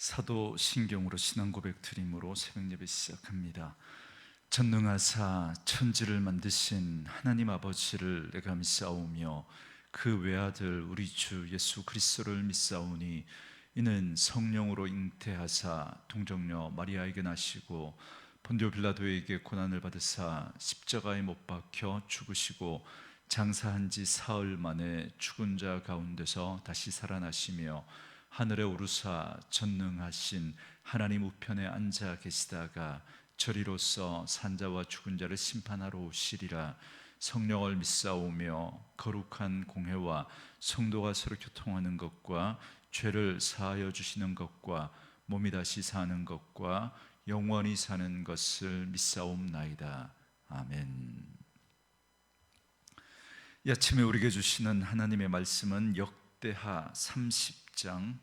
사도신경으로 신앙 고백 드림으로 새벽 예배 시작합니다. 전능하사 천지를 만드신 하나님 아버지를 내가 믿사오며 그 외아들 우리 주 예수 그리스도를 믿사오니 이는 성령으로 잉태하사 동정녀 마리아에게 나시고 본디오 빌라도에게 고난을 받으사 십자가에 못 박혀 죽으시고 장사한 지 사흘 만에 죽은 자 가운데서 다시 살아나시며 하늘에 오르사 전능하신 하나님 우편에 앉아 계시다가 저리로서 산자와 죽은 자를 심판하러 오시리라. 성령을 믿사오며 거룩한 공회와 성도가 서로 교통하는 것과 죄를 사하여 주시는 것과 몸이 다시 사는 것과 영원히 사는 것을 믿사옵나이다. 아멘. 이 아침에 우리에게 주시는 하나님의 말씀은 역대하 30장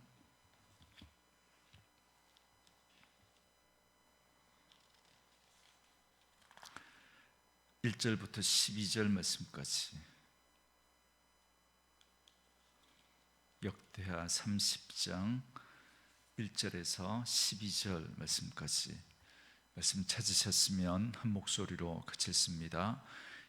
1절부터 12절 말씀까지, 역대하 30장 1절에서 12절 말씀까지. 말씀 찾으셨으면 한 목소리로 같이 읽습니다.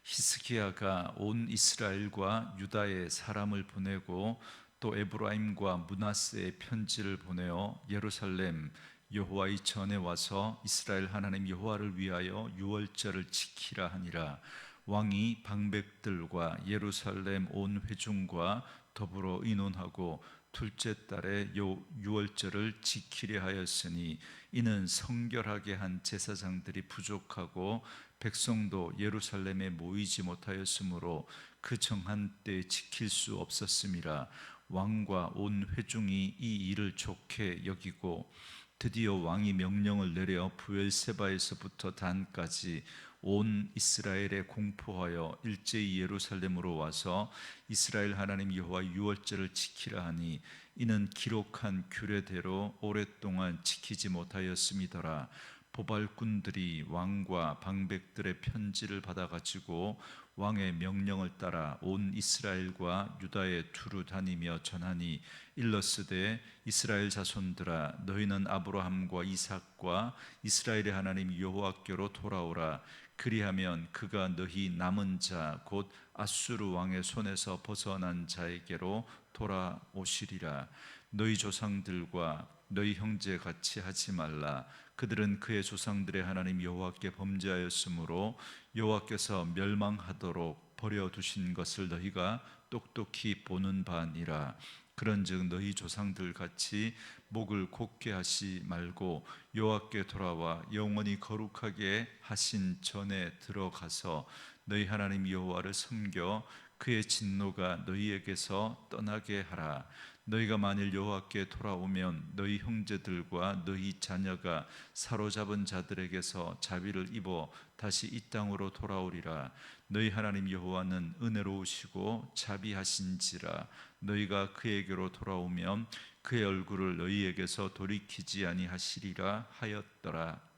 히스기야가 온 이스라엘과 유다의 사람을 보내고 또 에브라임과 므낫세의 편지를 보내어 예루살렘 여호와의 전에 와서 이스라엘 하나님 여호와를 위하여 유월절을 지키라 하니라. 왕이 방백들과 예루살렘 온 회중과 더불어 의논하고 둘째 달에 유월절을 지키려 하였으니 이는 성결하게 한 제사장들이 부족하고 백성도 예루살렘에 모이지 못하였으므로 그 정한 때에 지킬 수 없었음이라. 왕과 온 회중이 이 일을 좋게 여기고 드디어 왕이 명령을 내려 브엘세바에서부터 단까지 온 이스라엘에 공포하여 일제히 예루살렘으로 와서 이스라엘 하나님 여호와 유월절을 지키라 하니 이는 기록한 규례대로 오랫동안 지키지 못하였음이더라. 보발꾼들이 왕과 방백들의 편지를 받아가지고 왕의 명령을 따라 온 이스라엘과 유다에 두루 다니며 전하니 일러스되 이스라엘 자손들아 너희는 아브라함과 이삭과 이스라엘의 하나님 여호와께로 돌아오라. 그리하면 그가 너희 남은 자 곧 아수르 왕의 손에서 벗어난 자에게로 돌아오시리라. 너희 조상들과 너희 형제 같이 하지 말라. 그들은 그의 조상들의 하나님 여호와께 범죄하였으므로 여호와께서 멸망하도록 버려두신 것을 너희가 똑똑히 보는 바니라. 그런즉 너희 조상들 같이 목을 곧게 하지 말고 여호와께 돌아와 영원히 거룩하게 하신 전에 들어가서 너희 하나님 여호와를 섬겨 그의 진노가 너희에게서 떠나게 하라. 너희가 만일 여호와께 돌아오면 너희 형제들과 너희 자녀가 사로잡은 자들에게서 자비를 입어 다시 이 땅으로 돌아오리라. 너희 하나님 여호와는 은혜로우시고 자비하신지라. 너희가 그에게로 돌아오면 그의 얼굴을 너희에게서 돌이키지 아니하시리라 하였더라.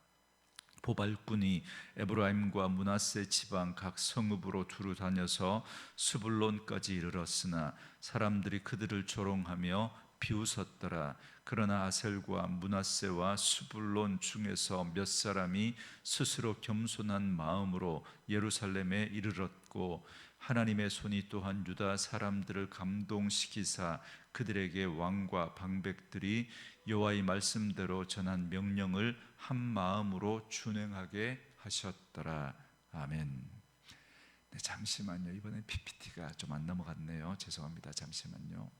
보발꾼이 에브라임과 므낫세 지방 각 성읍으로 두루 다녀서 스불론까지 이르렀으나 사람들이 그들을 조롱하며 비웃었더라. 그러나 아셀과 므낫세와 스불론 중에서 몇 사람이 스스로 겸손한 마음으로 예루살렘에 이르렀고 하나님의 손이 또한 유다 사람들을 감동시키사 그들에게 왕과 방백들이 여호와의 말씀대로 전한 명령을 한 마음으로 준행하게 하셨더라. 아멘. 네, 잠시만요. 이번에 PPT가 좀 안 넘어갔네요. 죄송합니다. 잠시만요.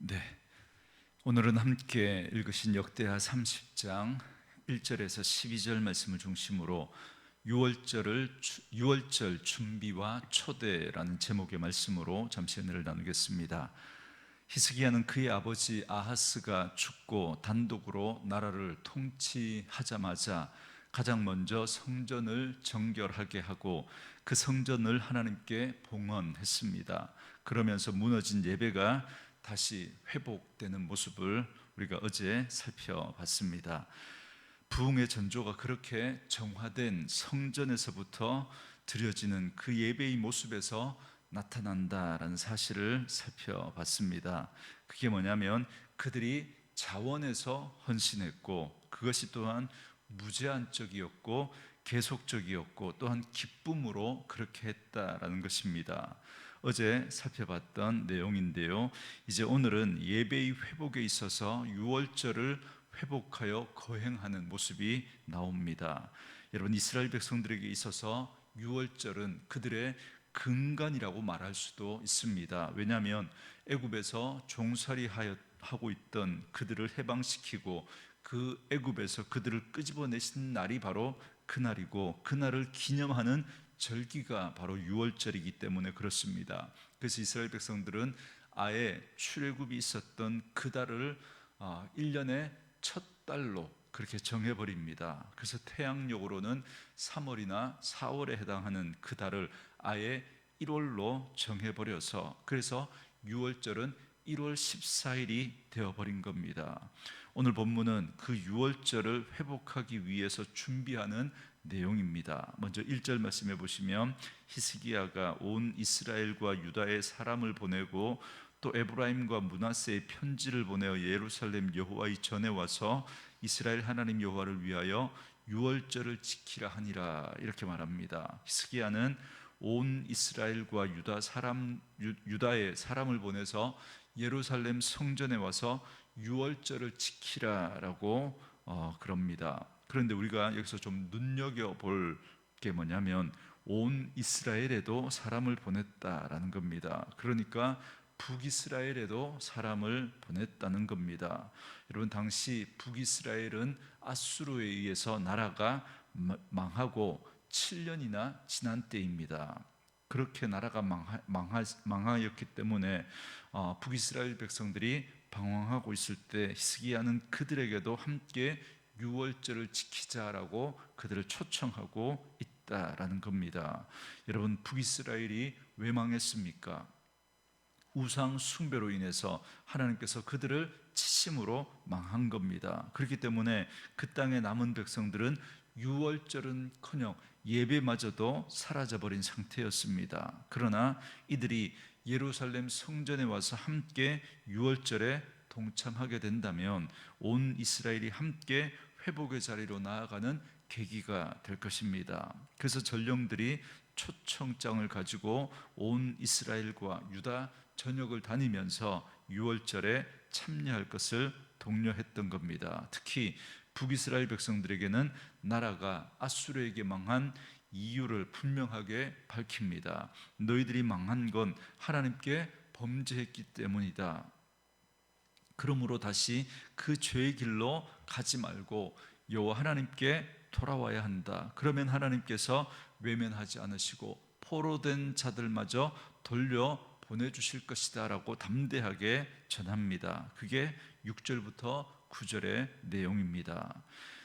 네, 오늘은 함께 읽으신 역대하 30장 1절에서 12절 말씀을 중심으로 유월절 준비와 초대라는 제목의 말씀으로 잠시 은혜를 나누겠습니다. 히스기야는 그의 아버지 아하스가 죽고 단독으로 나라를 통치하자마자 가장 먼저 성전을 정결하게 하고 그 성전을 하나님께 봉헌했습니다. 그러면서 무너진 예배가 다시 회복되는 모습을 우리가 어제 살펴봤습니다. 부흥의 전조가 그렇게 정화된 성전에서부터 드려지는 그 예배의 모습에서 나타난다라는 사실을 살펴봤습니다. 그게 뭐냐면 그들이 자원에서 헌신했고 그것이 또한 무제한적이었고 계속적이었고 또한 기쁨으로 그렇게 했다라는 것입니다. 어제 살펴봤던 내용인데요. 이제 오늘은 예배의 회복에 있어서 유월절을 회복하여 거행하는 모습이 나옵니다. 여러분, 이스라엘 백성들에게 있어서 유월절은 그들의 근간이라고 말할 수도 있습니다. 왜냐하면 애굽에서 종살이하고 있던 그들을 해방시키고 그 애굽에서 그들을 끄집어내신 날이 바로 그날이고 그날을 기념하는 절기가 바로 유월절이기 때문에 그렇습니다. 그래서 이스라엘 백성들은 아예 출애굽이 있었던 그 달을 1년의 첫 달로 그렇게 정해버립니다. 그래서 태양력으로는 3월이나 4월에 해당하는 그 달을 아예 1월로 정해버려서 그래서 6월절은 1월 14일이 되어버린 겁니다. 오늘 본문은 그 6월절을 회복하기 위해서 준비하는 내용입니다. 먼저 1절 말씀해 보시면 히스기야가 온 이스라엘과 유다의 사람을 보내고 또 에브라임과 므낫세의 편지를 보내어 예루살렘 여호와의 전에 와서 이스라엘 하나님 여호와를 위하여 유월절을 지키라 하니라 이렇게 말합니다. 히스기야는 온 이스라엘과 유다의 사람을 보내서 예루살렘 성전에 와서 유월절을 지키라라고 그럽니다. 그런데 우리가 여기서 좀 눈여겨볼 게 뭐냐면 온 이스라엘에도 사람을 보냈다라는 겁니다. 그러니까 북이스라엘에도 사람을 보냈다는 겁니다. 여러분, 당시 북이스라엘은 아수르에 의해서 나라가 망하고 7년이나 지난 때입니다. 그렇게 나라가 망하였기 때문에 북이스라엘 백성들이 방황하고 있을 때 히스기야는 그들에게도 함께 유월절을 지키자라고 그들을 초청하고 있다라는 겁니다. 여러분, 북이스라엘이 왜 망했습니까? 우상 숭배로 인해서 하나님께서 그들을 치심으로 망한 겁니다. 그렇기 때문에 그 땅에 남은 백성들은 유월절은커녕 예배마저도 사라져버린 상태였습니다. 그러나 이들이 예루살렘 성전에 와서 함께 유월절에 동참하게 된다면 온 이스라엘이 함께 회복의 자리로 나아가는 계기가 될 것입니다. 그래서 전령들이 초청장을 가지고 온 이스라엘과 유다 전역을 다니면서 유월절에 참여할 것을 독려했던 겁니다. 특히 북이스라엘 백성들에게는 나라가 아수르에게 망한 이유를 분명하게 밝힙니다. 너희들이 망한 건 하나님께 범죄했기 때문이다. 그러므로 다시 그 죄의 길로 가지 말고 여호와 하나님께 돌아와야 한다. 그러면 하나님께서 외면하지 않으시고 포로된 자들마저 돌려 보내주실 것이다 라고 담대하게 전합니다. 그게 6절부터 9절의 내용입니다.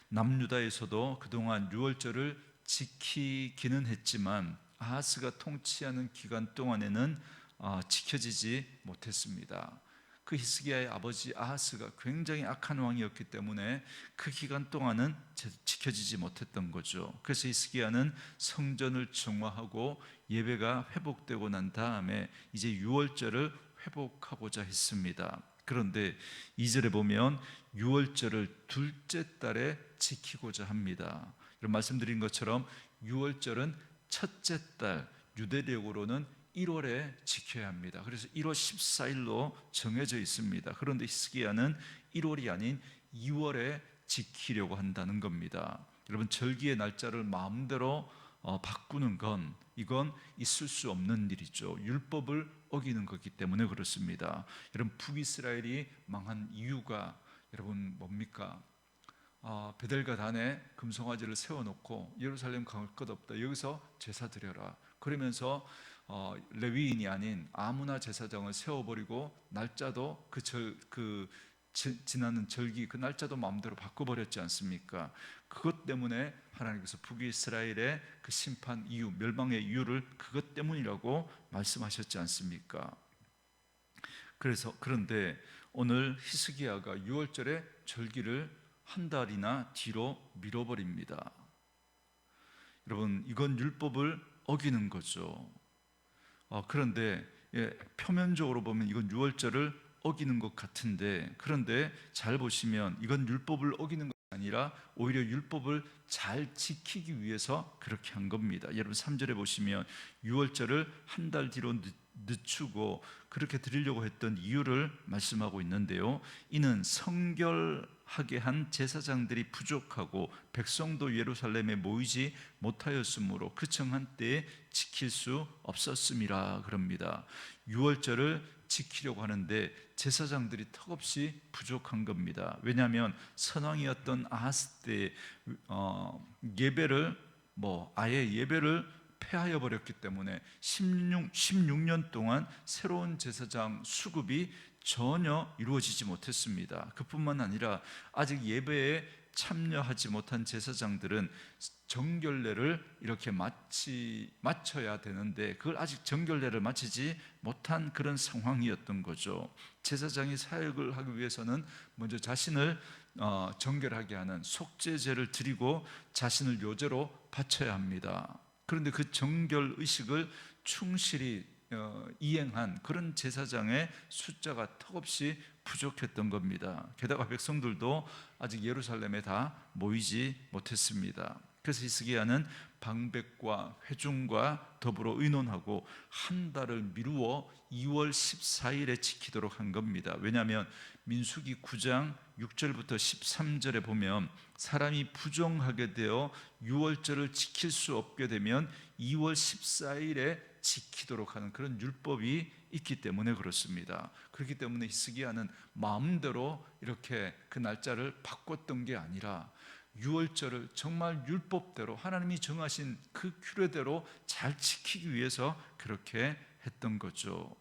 남유다에서도 그동안 유월절을 지키기는 했지만 아하스가 통치하는 기간 동안에는 지켜지지 못했습니다. 그 히스기야의 아버지 아하스가 굉장히 악한 왕이었기 때문에 그 기간 동안은 지켜지지 못했던 거죠. 그래서 히스기야는 성전을 정화하고 예배가 회복되고 난 다음에 이제 유월절을 회복하고자 했습니다. 그런데 2절에 보면 유월절을 둘째 달에 지키고자 합니다. 이런 말씀드린 것처럼 유월절은 첫째 달, 유대력으로는 1월에 지켜야 합니다. 그래서 1월 14일로 정해져 있습니다. 그런데 히스기야는 1월이 아닌 2월에 지키려고 한다는 겁니다. 여러분, 절기의 날짜를 마음대로 바꾸는 건 이건 있을 수 없는 일이죠. 율법을 어기는 거기 때문에 그렇습니다. 여러분, 북이스라엘이 망한 이유가 여러분 뭡니까? 베델과 단에 금송아지를 세워놓고 예루살렘 갈 것 없다. 여기서 제사 드려라. 그러면서 레위인이 아닌 아무나 제사장을 세워버리고 날짜도 지나는 절기 그 날짜도 마음대로 바꿔버렸지 않습니까? 그것 때문에 하나님께서 북이스라엘의 그 심판 이유, 멸망의 이유를 그것 때문이라고 말씀하셨지 않습니까? 그런데 오늘 히스기야가 6월절에 절기를 한 달이나 뒤로 미뤄버립니다. 여러분, 이건 율법을 어기는 거죠. 그런데 표면적으로 보면 이건 6월절을 어기는 것 같은데, 그런데 잘 보시면 이건 율법을 어기는 것이 아니라 오히려 율법을 잘 지키기 위해서 그렇게 한 겁니다. 여러분 3절에 보시면 6월절을 한 달 뒤로 늦추고 그렇게 드리려고 했던 이유를 말씀하고 있는데요, 이는 성결하게 한 제사장들이 부족하고 백성도 예루살렘에 모이지 못하였으므로 그 정한 때에 지킬 수 없었음이라 그럽니다. 6월절을 지키려고 하는데 제사장들이 턱없이 부족한 겁니다. 왜냐하면 선왕이었던 아하스 때 예배를 아예 예배를 폐하여 버렸기 때문에 16년 동안 새로운 제사장 수급이 전혀 이루어지지 못했습니다. 그뿐만 아니라 아직 예배에 참여하지 못한 제사장들은 정결례를 이렇게 마쳐야 되는데 그걸 아직 정결례를 마치지 못한 그런 상황이었던 거죠. 제사장이 사역을 하기 위해서는 먼저 자신을 정결하게 하는 속죄제를 드리고 자신을 요제로 바쳐야 합니다. 그런데 그 정결 의식을 충실히 이행한 그런 제사장의 숫자가 턱없이 부족했던 겁니다. 게다가 백성들도 아직 예루살렘에 다 모이지 못했습니다. 그래서 히스기야는 방백과 회중과 더불어 의논하고 한 달을 미루어 2월 14일에 지키도록 한 겁니다. 왜냐하면 민수기 9장 6절부터 13절에 보면 사람이 부정하게 되어 6월절을 지킬 수 없게 되면 2월 14일에 지키도록 하는 그런 율법이 있기 때문에 그렇습니다. 그렇기 때문에 히스기야는 마음대로 이렇게 그 날짜를 바꿨던 게 아니라 6월절을 정말 율법대로 하나님이 정하신 그 규례대로 잘 지키기 위해서 그렇게 했던 거죠.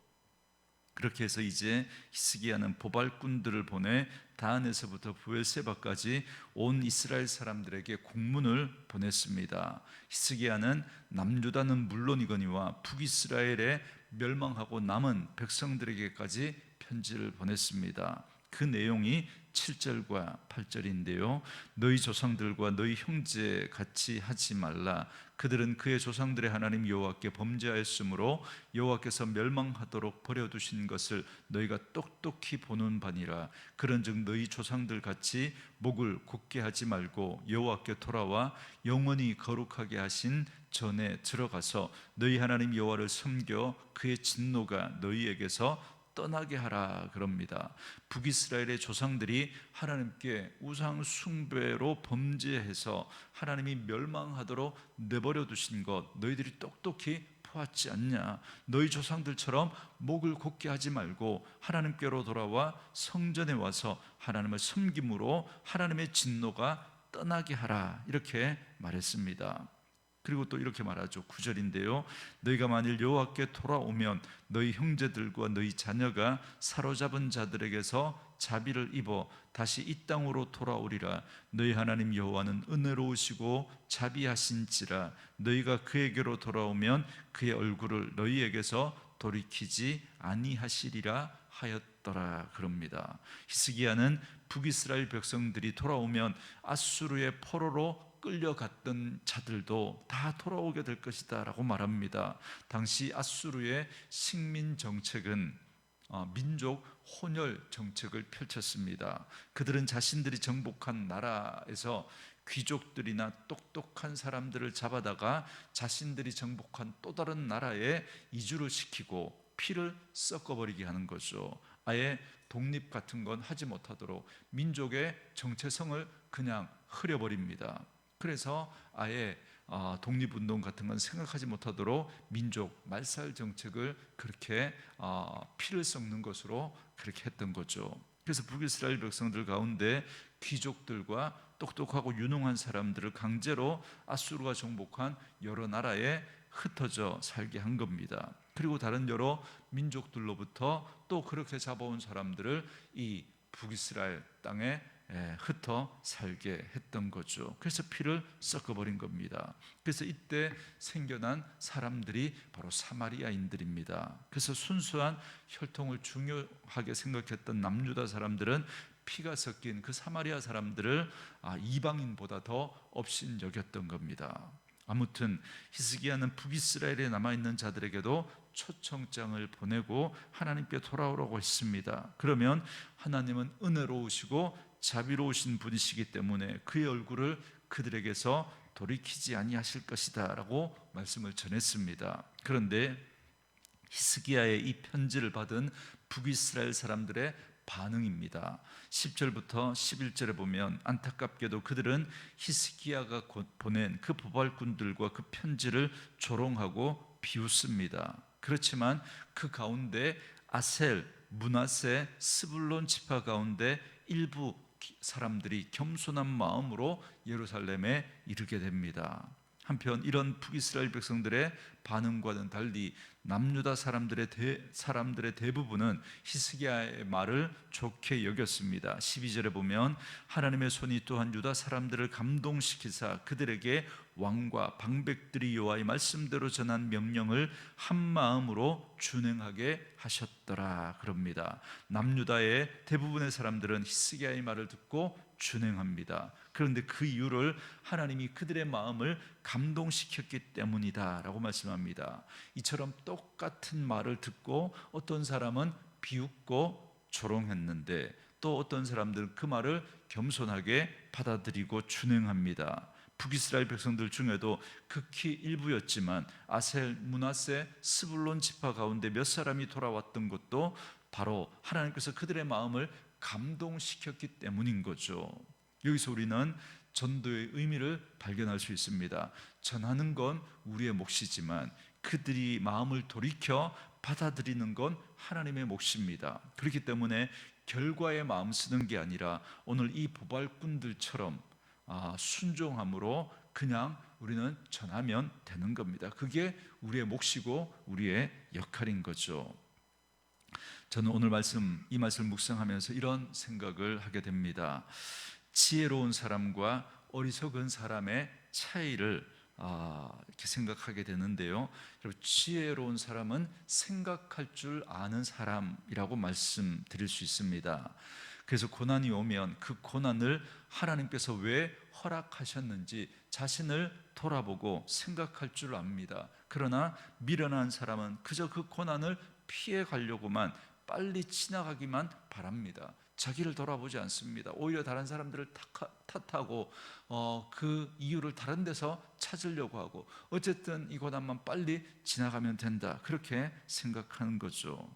그렇게 해서 이제 히스기야는 보발꾼들을 보내 다한에서부터 브엘세바까지 온 이스라엘 사람들에게 공문을 보냈습니다. 히스기야는 남유다는 물론이거니와 북이스라엘에 멸망하고 남은 백성들에게까지 편지를 보냈습니다. 그 내용이 7절과 8절인데요, 너희 조상들과 너희 형제 같이 하지 말라. 그들은 그의 조상들의 하나님 여호와께 범죄하였으므로 여호와께서 멸망하도록 버려두신 것을 너희가 똑똑히 보는 바니라. 그런즉 너희 조상들 같이 목을 곧게 하지 말고 여호와께 돌아와 영원히 거룩하게 하신 전에 들어가서 너희 하나님 여호와를 섬겨 그의 진노가 너희에게서 떠나게 하라 그럽니다. 북이스라엘의 조상들이 하나님께 우상 숭배로 범죄해서 하나님이 멸망하도록 내버려 두신 것 너희들이 똑똑히 보았지 않냐? 너희 조상들처럼 목을 곧게 하지 말고 하나님께로 돌아와 성전에 와서 하나님을 섬김으로 하나님의 진노가 떠나게 하라, 이렇게 말했습니다. 그리고 또 이렇게 말하죠. 9절인데요, 너희가 만일 여호와께 돌아오면 너희 형제들과 너희 자녀가 사로잡은 자들에게서 자비를 입어 다시 이 땅으로 돌아오리라. 너희 하나님 여호와는 은혜로우시고 자비하신지라. 너희가 그에게로 돌아오면 그의 얼굴을 너희에게서 돌이키지 아니하시리라 하였더라 그럽니다. 히스기야는 북이스라엘 백성들이 돌아오면 아수르의 포로로 끌려갔던 자들도 다 돌아오게 될 것이다 라고 말합니다. 당시 아수르의 식민 정책은 민족 혼혈 정책을 펼쳤습니다. 그들은 자신들이 정복한 나라에서 귀족들이나 똑똑한 사람들을 잡아다가 자신들이 정복한 또 다른 나라에 이주를 시키고 피를 섞어버리게 하는 거죠. 아예 독립 같은 건 하지 못하도록 민족의 정체성을 그냥 흐려버립니다. 그래서 아예 독립운동 같은 건 생각하지 못하도록 민족 말살 정책을 그렇게 피를 섞는 것으로 그렇게 했던 거죠. 그래서 북이스라엘 백성들 가운데 귀족들과 똑똑하고 유능한 사람들을 강제로 아수르가 정복한 여러 나라에 흩어져 살게 한 겁니다. 그리고 다른 여러 민족들로부터 또 그렇게 잡아온 사람들을 이 북이스라엘 땅에 흩어 살게 했던 거죠. 그래서 피를 섞어버린 겁니다. 그래서 이때 생겨난 사람들이 바로 사마리아인들입니다. 그래서 순수한 혈통을 중요하게 생각했던 남유다 사람들은 피가 섞인 그 사마리아 사람들을 이방인보다 더 업신여겼던 겁니다. 아무튼 히스기야는 북이스라엘에 남아있는 자들에게도 초청장을 보내고 하나님께 돌아오라고 했습니다. 그러면 하나님은 은혜로우시고 자비로우신 분이시기 때문에 그의 얼굴을 그들에게서 돌이키지 아니하실 것이다 라고 말씀을 전했습니다. 그런데 히스기야의 이 편지를 받은 북이스라엘 사람들의 반응입니다. 10절부터 11절에 보면 안타깝게도 그들은 히스기야가 보낸 그 보발꾼들과 그 편지를 조롱하고 비웃습니다. 그렇지만 그 가운데 아셀, 므낫세, 스불론 지파 가운데 일부 사람들이 겸손한 마음으로 예루살렘에 이르게 됩니다. 한편 이런 북이스라엘 백성들의 반응과는 달리 남유다 사람들의 대부분은 히스기야의 말을 좋게 여겼습니다. 12절에 보면 하나님의 손이 또한 유다 사람들을 감동시키사 그들에게 왕과 방백들이 여호와의 말씀대로 전한 명령을 한 마음으로 준행하게 하셨더라 그럽니다. 남유다의 대부분의 사람들은 히스기야의 말을 듣고 준행합니다. 그런데 그 이유를 하나님이 그들의 마음을 감동시켰기 때문이다 라고 말씀합니다. 이처럼 똑같은 말을 듣고 어떤 사람은 비웃고 조롱했는데 또 어떤 사람들은 그 말을 겸손하게 받아들이고 준행합니다. 북이스라엘 백성들 중에도 극히 일부였지만 아셀, 므낫세, 스불론 지파 가운데 몇 사람이 돌아왔던 것도 바로 하나님께서 그들의 마음을 감동시켰기 때문인 거죠. 여기서 우리는 전도의 의미를 발견할 수 있습니다. 전하는 건 우리의 몫이지만 그들이 마음을 돌이켜 받아들이는 건 하나님의 몫입니다. 그렇기 때문에 결과에 마음 쓰는 게 아니라 오늘 이 보발꾼들처럼 순종함으로 그냥 우리는 전하면 되는 겁니다. 그게 우리의 몫이고 우리의 역할인 거죠. 저는 오늘 이 말씀을 묵상하면서 이런 생각을 하게 됩니다. 지혜로운 사람과 어리석은 사람의 차이를 이렇게 생각하게 되는데요. 여러분, 지혜로운 사람은 생각할 줄 아는 사람이라고 말씀드릴 수 있습니다. 그래서 고난이 오면 그 고난을 하나님께서 왜 허락하셨는지 자신을 돌아보고 생각할 줄 압니다. 그러나 미련한 사람은 그저 그 고난을 피해 가려고만 빨리 지나가기만 바랍니다. 자기를 돌아보지 않습니다. 오히려 다른 사람들을 탓하고 그 이유를 다른 데서 찾으려고 하고 어쨌든 이 고난만 빨리 지나가면 된다 그렇게 생각하는 거죠.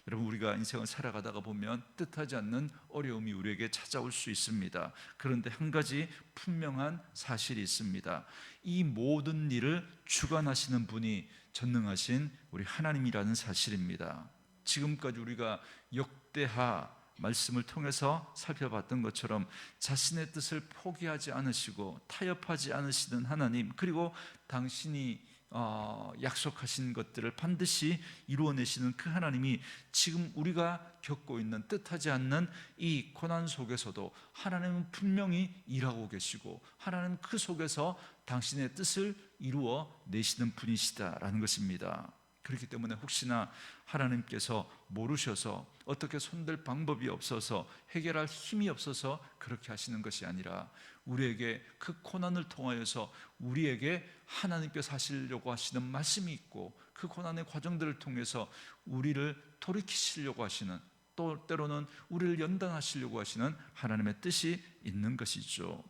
여러분, 우리가 인생을 살아가다가 보면 뜻하지 않는 어려움이 우리에게 찾아올 수 있습니다. 그런데 한 가지 분명한 사실이 있습니다. 이 모든 일을 주관하시는 분이 전능하신 우리 하나님이라는 사실입니다. 지금까지 우리가 역대하 말씀을 통해서 살펴봤던 것처럼 자신의 뜻을 포기하지 않으시고 타협하지 않으시는 하나님, 그리고 당신이 약속하신 것들을 반드시 이루어내시는 그 하나님이 지금 우리가 겪고 있는 뜻하지 않는 이 고난 속에서도 하나님은 분명히 일하고 계시고 하나님은 그 속에서 당신의 뜻을 이루어내시는 분이시다라는 것입니다. 그렇기 때문에 혹시나 하나님께서 모르셔서 어떻게 손댈 방법이 없어서 해결할 힘이 없어서 그렇게 하시는 것이 아니라 우리에게 그 고난을 통하여서 우리에게 하나님께서 하시려고 하시는 말씀이 있고 그 고난의 과정들을 통해서 우리를 돌이키시려고 하시는, 또 때로는 우리를 연단하시려고 하시는 하나님의 뜻이 있는 것이죠.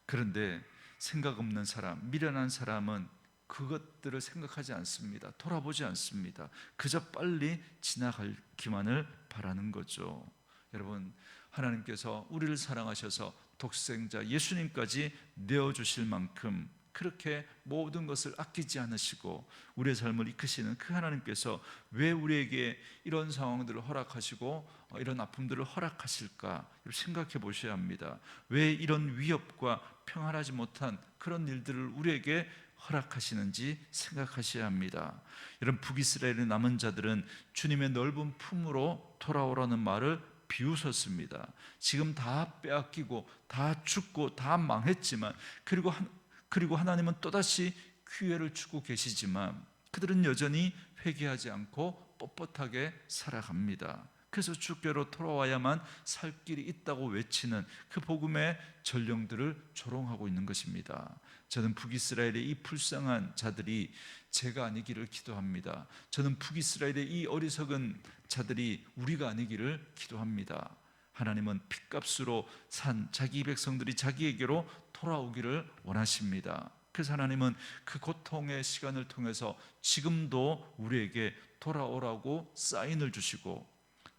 그런데 생각 없는 사람, 미련한 사람은 그것들을 생각하지 않습니다. 돌아보지 않습니다. 그저 빨리 지나가기만을 바라는 거죠. 여러분, 하나님께서 우리를 사랑하셔서 독생자 예수님까지 내어주실 만큼 그렇게 모든 것을 아끼지 않으시고 우리의 삶을 이끄시는 그 하나님께서 왜 우리에게 이런 상황들을 허락하시고 이런 아픔들을 허락하실까 생각해 보셔야 합니다. 왜 이런 위협과 평안하지 못한 그런 일들을 우리에게 허락하시는지 생각하셔야 합니다. 이런 북이스라엘의 남은 자들은 주님의 넓은 품으로 돌아오라는 말을 비웃었습니다. 지금 다 빼앗기고 다 죽고 다 망했지만 그리고 하나님은 또다시 기회를 주고 계시지만 그들은 여전히 회개하지 않고 뻣뻣하게 살아갑니다. 그래서 주께로 돌아와야만 살 길이 있다고 외치는 그 복음의 전령들을 조롱하고 있는 것입니다. 저는 북이스라엘의 이 불쌍한 자들이 제가 아니기를 기도합니다. 저는 북이스라엘의 이 어리석은 자들이 우리가 아니기를 기도합니다. 하나님은 핏값으로 산 자기 백성들이 자기에게로 돌아오기를 원하십니다. 그래서 하나님은 그 고통의 시간을 통해서 지금도 우리에게 돌아오라고 사인을 주시고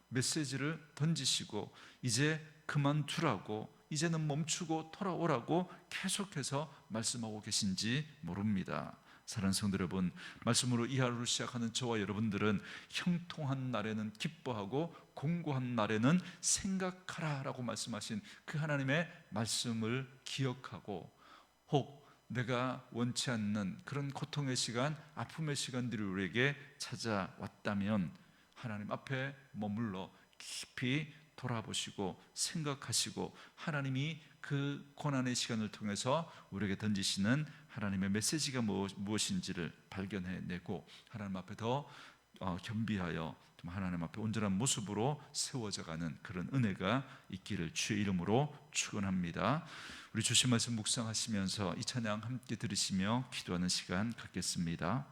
메시지를 던지시고 이제 그만두라고, 이제는 멈추고 돌아오라고 계속해서 말씀하고 계신지 모릅니다. 사랑하는 성도 여러분, 말씀으로 이 하루를 시작하는 저와 여러분들은 형통한 날에는 기뻐하고 공고한 날에는 생각하라 라고 말씀하신 그 하나님의 말씀을 기억하고, 혹 내가 원치 않는 그런 고통의 시간, 아픔의 시간들이 우리에게 찾아왔다면 하나님 앞에 머물러 깊이 돌아보시고 생각하시고 하나님이 그 고난의 시간을 통해서 우리에게 던지시는 하나님의 메시지가 무엇인지를 발견해내고 하나님 앞에 더 겸비하여 하나님 앞에 온전한 모습으로 세워져가는 그런 은혜가 있기를 주의 이름으로 축원합니다. 우리 주신 말씀 묵상하시면서 이 찬양 함께 들으시며 기도하는 시간 갖겠습니다.